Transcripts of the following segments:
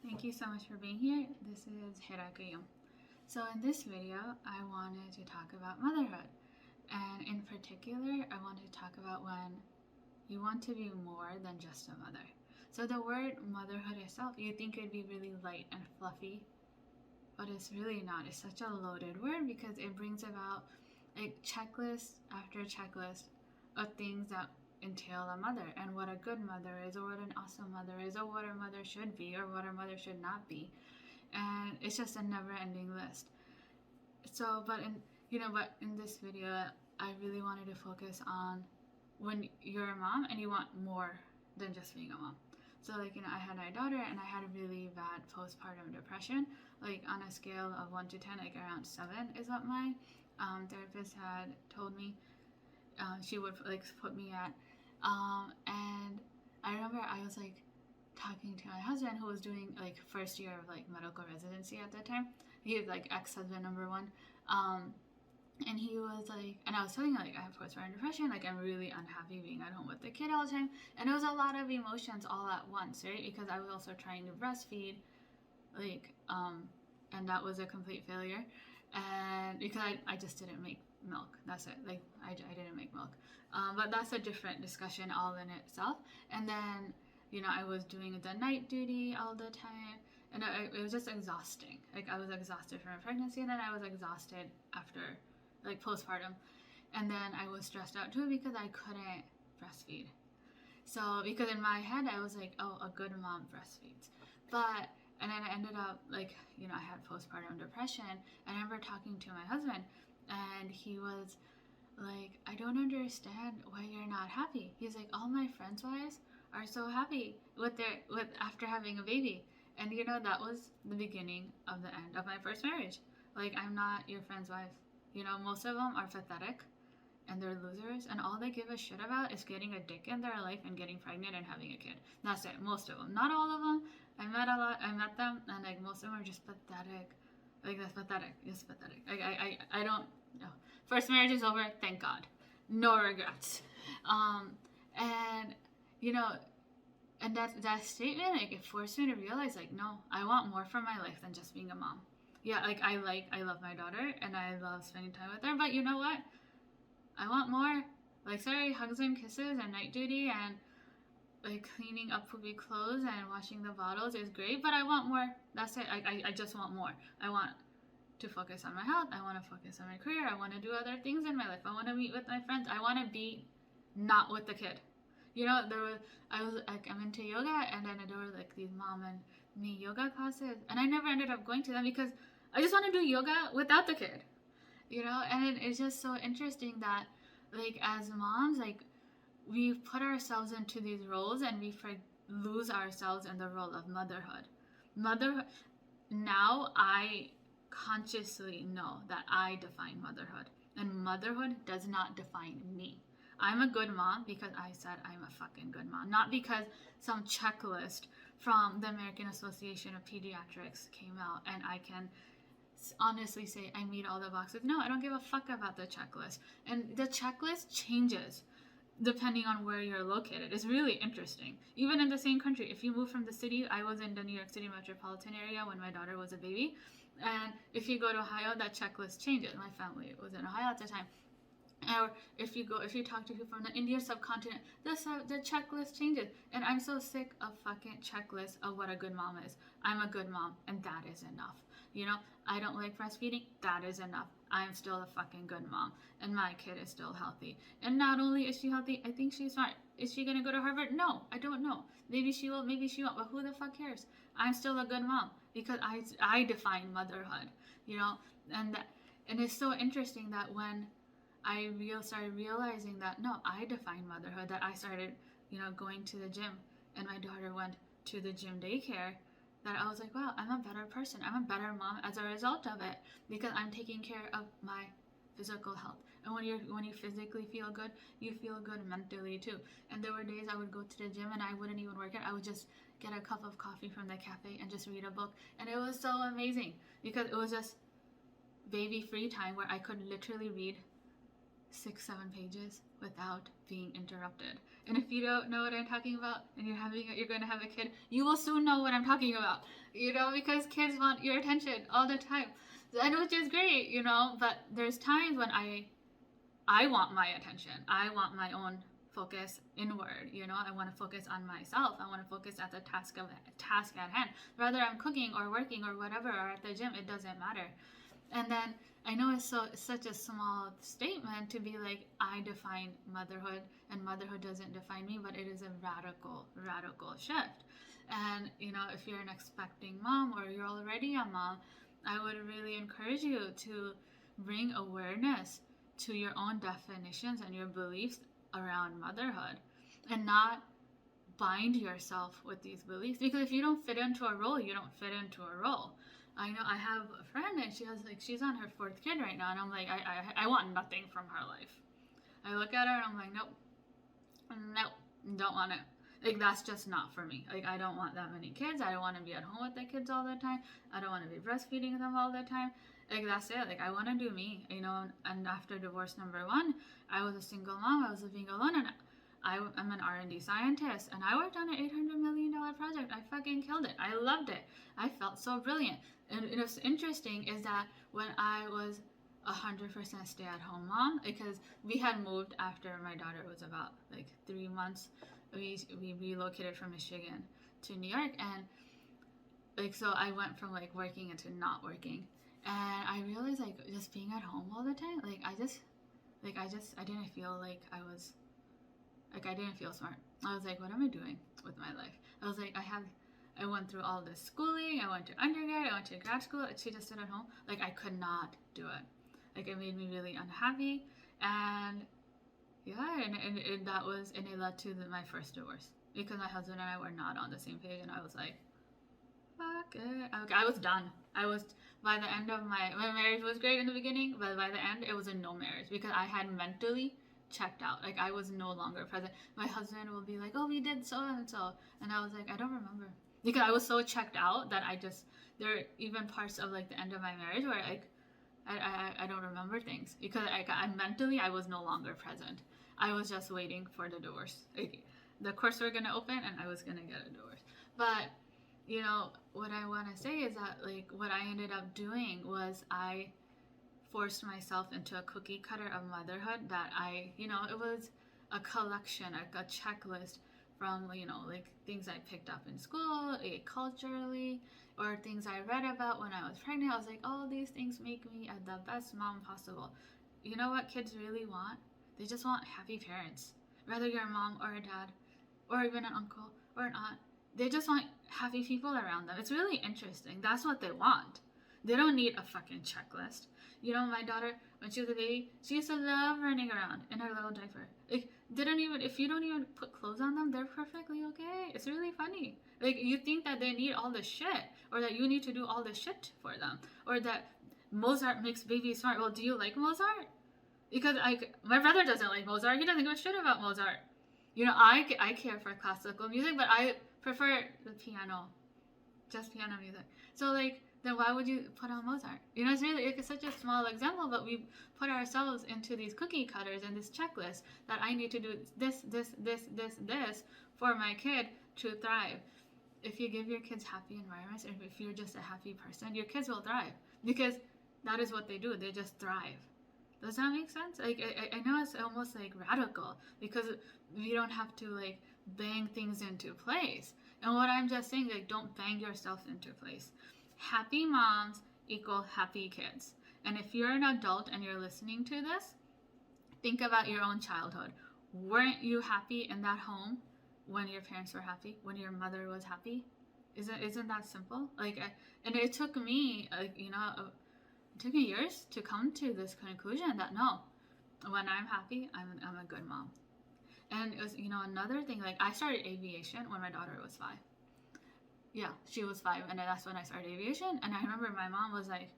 Thank you so much for being here. This is Hira. So in this video, I wanted to talk about motherhood. And in particular, I wanted to talk about when you want to be more than just a mother. So the word motherhood itself, you think it'd be really light and fluffy, but it's really not. It's such a loaded word because it brings about like checklist after checklist of things that entail a mother and what a good mother is, or what an awesome mother is, or what a mother should be, or what a mother should not be. And it's just a never-ending list. So, but in this video, I really wanted to focus on when you're a mom and you want more than just being a mom. So, I had my daughter and I had a really bad postpartum depression. Like, on a scale of 1 to 10, like around 7 is what my therapist had told me she would put me at. And I remember I was talking to my husband, who was doing first year of medical residency at that time. He was ex-husband number one. And he was and I was telling him I have postpartum depression, I'm really unhappy being at home with the kid all the time. And it was a lot of emotions all at once, right? Because I was also trying to breastfeed, and that was a complete failure. And because I just didn't make milk. That's it. I didn't make milk. But that's a different discussion all in itself. And then, I was doing the night duty all the time. And it was just exhausting. I was exhausted from a pregnancy, and then I was exhausted after, postpartum. And then I was stressed out too because I couldn't breastfeed. So, because in my head, I was oh, a good mom breastfeeds. And then I ended up, I had postpartum depression. I remember talking to my husband, and he was I don't understand why you're not happy. He's all my friends' wives are so happy with after having a baby. And that was the beginning of the end of my first marriage. I'm not your friend's wife. Most of them are pathetic and they're losers, and all they give a shit about is getting a dick in their life and getting pregnant and having a kid. That's it. Most of them. Not all of them. I met them, and most of them are just pathetic. That's pathetic. Just pathetic. I don't know. First marriage is over, thank God. No regrets. And and that statement, it forced me to realize, no, I want more from my life than just being a mom. Yeah, I love my daughter, and I love spending time with her, but you know what? I want more. Sorry, hugs and kisses and night duty and cleaning up poopy clothes and washing the bottles is great, but I want more. That's it. I just want more. I want to focus on my health. I want to focus on my career. I want to do other things in my life. I want to meet with my friends. I want to be not with the kid. I'm into yoga, and then there were these mom and me yoga classes, and I never ended up going to them because I just want to do yoga without the kid, and it's just so interesting that as moms, we put ourselves into these roles and we lose ourselves in the role of motherhood. Now I consciously know that I define motherhood, and motherhood does not define me. I'm a good mom because I said I'm a fucking good mom, not because some checklist from the American Association of Pediatrics came out and I can honestly say I meet all the boxes. No, I don't give a fuck about the checklist. And the checklist changes depending on where you're located. It's really interesting. Even in the same country, if you move from the city, I was in the New York City metropolitan area when my daughter was a baby. And if you go to Ohio, that checklist changes. My family was in Ohio at the time. Or if you talk to people from the Indian subcontinent, the checklist changes. And I'm so sick of fucking checklists of what a good mom is. I'm a good mom, and that is enough. I don't like breastfeeding. That is enough. I'm still a fucking good mom, and my kid is still healthy. And not only is she healthy, I think she's smart. Is she gonna go to Harvard? No, I don't know. Maybe she will, maybe she won't. But who the fuck cares? I'm still a good mom because I define motherhood. And it's so interesting that when I started realizing that no, I define motherhood, that I started, going to the gym, and my daughter went to the gym daycare, that I was wow, I'm a better person. I'm a better mom as a result of it, because I'm taking care of my physical health. And when you physically feel good, you feel good mentally too. And there were days I would go to the gym and I wouldn't even work out. I would just get a cup of coffee from the cafe and just read a book. And it was so amazing because it was just baby free time where I could literally read 6-7 pages without being interrupted. And if you don't know what I'm talking about and you're going to have a kid, you will soon know what I'm talking about, because kids want your attention all the time, and which is great, but there's times when I want my attention. I want my own focus inward, I want to focus on myself. I want to focus at the task at hand. Whether I'm cooking or working or whatever, or at the gym, it doesn't matter. And then I know it's such a small statement to be like, I define motherhood and motherhood doesn't define me, but it is a radical shift. And, if you're an expecting mom or you're already a mom, I would really encourage you to bring awareness to your own definitions and your beliefs around motherhood, and not bind yourself with these beliefs, because if you don't fit into a role, you don't fit into a role. I know I have a friend and she's on her 4th kid right now, and I'm like, I want nothing from her life. I look at her and I'm like, nope, don't want it. Like, that's just not for me. Like, I don't want that many kids. I don't want to be at home with the kids all the time. I don't want to be breastfeeding them all the time. Like, that's it. Like, I want to do me, and after divorce number 1, I was a single mom. I was living alone, and I'm an R&D scientist, and I worked on an $800 million project. I fucking killed it. I loved it. I felt so brilliant. And what's interesting is that when I was 100% stay-at-home mom, because we had moved after my daughter was about 3 months. We relocated from Michigan to New York, and so I went from working into not working. And I realized just being at home all the time, I didn't feel like I didn't feel smart. I was like, what am I doing with my life? I was like, I went through all this schooling, I went to undergrad, I went to grad school, and she just sit at home. I could not do it. It made me really unhappy, and yeah, and it led to my first divorce, because my husband and I were not on the same page, and I was like, fuck it. I was done. By the end of my marriage was great in the beginning, but by the end, it was a no marriage, because I had mentally checked out. I was no longer present. My husband will be like, oh, we did so and so. And I was like, I don't remember. Because I was so checked out that there are even parts of the end of my marriage where I don't remember things. Because I was no longer present. I was just waiting for the divorce. The course were going to open and I was going to get a divorce. But what I want to say is that what I ended up doing was I forced myself into a cookie cutter of motherhood that it was a collection, a checklist from things I picked up in school, culturally, or things I read about when I was pregnant. I was like, all these things make me the best mom possible. You know what kids really want? They just want happy parents, whether you're a mom or a dad or even an uncle or an aunt. They just want happy people around them. It's really interesting. That's what they want. They don't need a fucking checklist. My daughter, when she was a baby, she used to love running around in her little diaper. If you don't even put clothes on them, they're perfectly okay. It's really funny. You think that they need all this shit, or that you need to do all this shit for them, or that Mozart makes babies smart. Well, do you like Mozart? Because my brother doesn't like Mozart. He doesn't give a shit about Mozart. I care for classical music, but I prefer the piano, just piano music. So then why would you put on Mozart? It's really it's such a small example, but we put ourselves into these cookie cutters and this checklist that I need to do this for my kid to thrive. If you give your kids happy environments, and if you're just a happy person, your kids will thrive, because that is what they do. They just thrive. Does that make sense? I know it's almost radical, because we don't have to bang things into place. And what I'm just saying, don't bang yourself into place. Happy moms equal happy kids. And if you're an adult and you're listening to this, think about your own childhood. Weren't you happy in that home when your parents were happy, when your mother was happy? Isn't that simple? And it took me it took me years to come to this conclusion that no, when I'm happy, I'm a good mom. And it was another thing, I started aviation when my daughter was 5. Yeah, she was 5, and that's when I started aviation. And I remember my mom was like,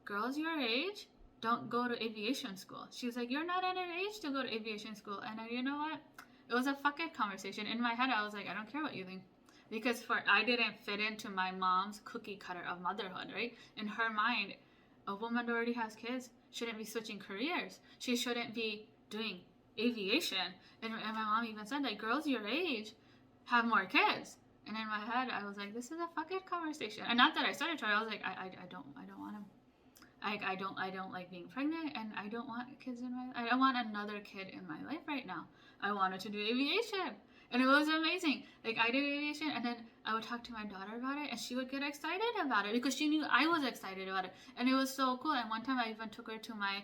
girls your age don't go to aviation school. She was like, you're not at an age to go to aviation school. And you know what? It was a fuck it conversation. In my head, I was like, I don't care what you think. Because I didn't fit into my mom's cookie cutter of motherhood, right? In her mind, A woman that already has kids shouldn't be switching careers. She shouldn't be doing aviation. And my mom even said, like, girls your age have more kids. And in my head, I was like, this is a fucking conversation. And not that I started to, I was like, I don't want them. I don't like being pregnant, and I don't want kids in my, I don't want another kid in my life right now. I wanted to do aviation. And it was amazing. Like, I did aviation, and then I would talk to my daughter about it, and she would get excited about it because she knew I was excited about it. And it was so cool. And one time I even took her to my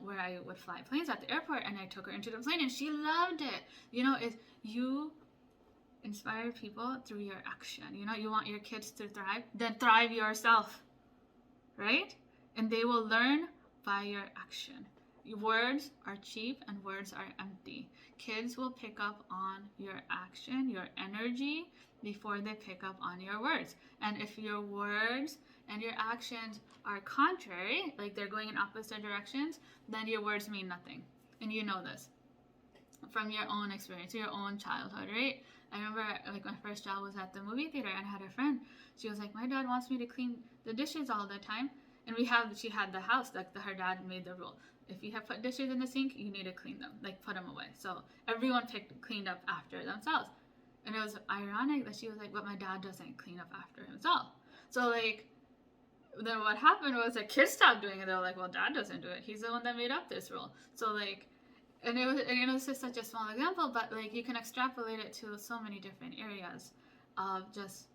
where I would fly planes at the airport, and I took her into the plane, and she loved it. You know, is you inspire people through your action. You know, you want your kids to thrive, then thrive yourself, right? And they will learn by your action. Words are cheap and words are empty. Kids will pick up on your action, your energy, before they pick up on your words. And if your words and your actions are contrary, like they're going in opposite directions, then your words mean nothing. And you know this from your own experience, your own childhood, right? I remember, like, my first job was at the movie theater, and I had a friend. She was like, my dad wants me to clean the dishes all the time. And she had the house, like, her dad made the rule. If you have put dishes in the sink, you need to clean them, like, put them away. So everyone cleaned up after themselves. And it was ironic that she was like, but my dad doesn't clean up after himself. So, like, then what happened was that kids stopped doing it. They were like, well, dad doesn't do it. He's the one that made up this rule. So, like, and it was just such a small example, but, like, you can extrapolate it to so many different areas of just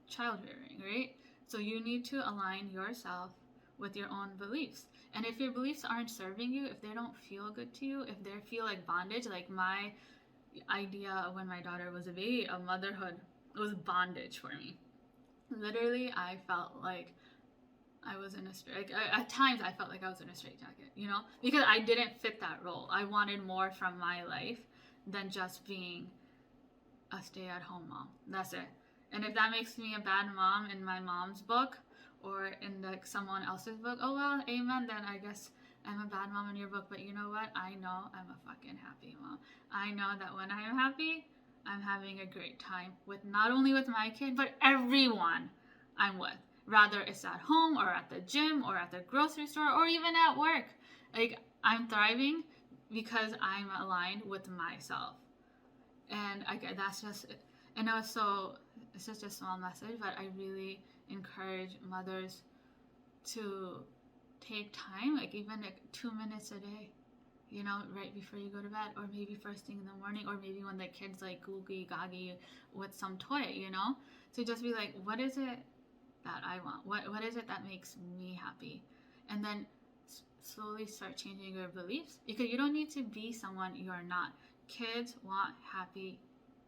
child rearing, right? So you need to align yourself with your own beliefs. And if your beliefs aren't serving you, if they don't feel good to you, if they feel like bondage, like my idea of when my daughter was a baby of motherhood was bondage for me. Literally, I felt like I was in at times I felt like I was in a straitjacket, you know, because I didn't fit that role. I wanted more from my life than just being a stay-at-home mom. That's it. And if that makes me a bad mom in my mom's book or in like someone else's book, oh well, amen, then I guess I'm a bad mom in your book. But you know what? I know I'm a fucking happy mom. I know that when I am happy, I'm having a great time with not only with my kid, but everyone I'm with. Rather it's at home or at the gym or at the grocery store or even at work. Like, I'm thriving because I'm aligned with myself. And that's just, and it's just a small message, but I really encourage mothers to take time, like even like 2 minutes a day, you know, right before you go to bed, or maybe first thing in the morning, or maybe when the kid's like googie gaga with some toy, you know, to just be like, what is it that I want? What is it that makes me happy? And then slowly start changing your beliefs, because you don't need to be someone you're not. Kids want happy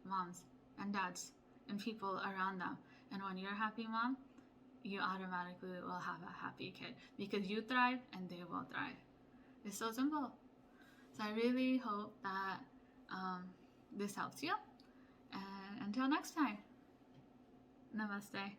moms and dads and people around them. And when you're a happy mom, you automatically will have a happy kid, because you thrive and they will thrive. It's so simple. So I really hope that this helps you. And until next time, Namaste.